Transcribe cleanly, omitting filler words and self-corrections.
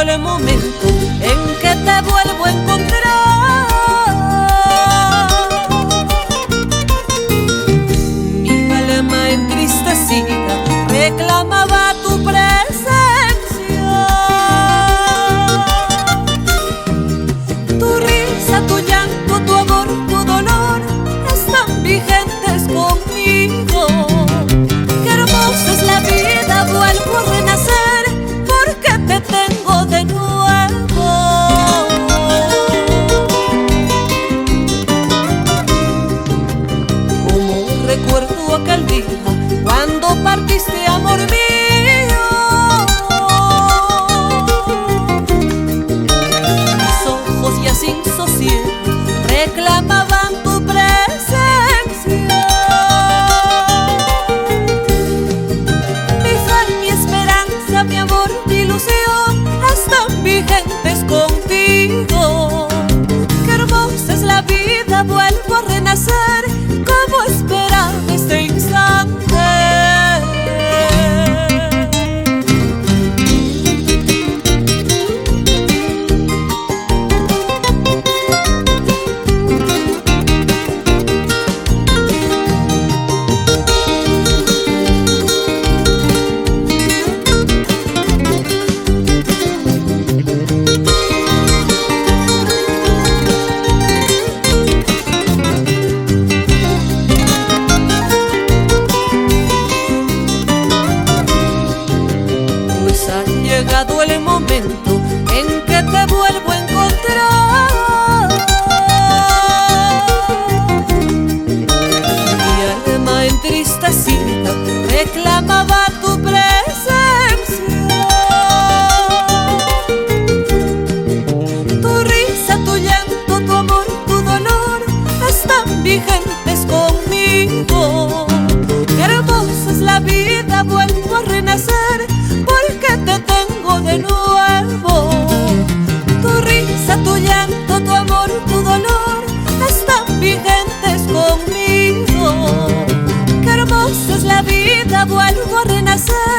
el momento en que te vuelvo a encontrar. Mi alma entristecida reclamaba tu presencia. Tu risa, tu llanto, tu amor, tu dolor están vigentes conmigo. Qué hermosa es la vida, vuelvo a renacer porque te tengo de nuevo. Como recuerdo aquel día cuando partiste, amor mío. Mis ojos ya sin sosiego reclamaban tu presencia. Mi fe, mi esperanza, mi amor, mi ilusión están vigentes contigo. Qué hermosa es la vida, vuelvo a renacer como esperaba este instante. Ha llegado el momento en que te vuelvo a encontrar. Mi alma entristecida reclamaba tu presencia. Tu risa, tu llanto, tu amor, tu dolor están vigentes conmigo. Qué hermosa es la vida, vuelvo a renacer porque te tengo de nuevo. Tu risa, tu llanto, tu amor, tu dolor están vigentes conmigo. Qué hermosa es la vida, vuelvo a renacer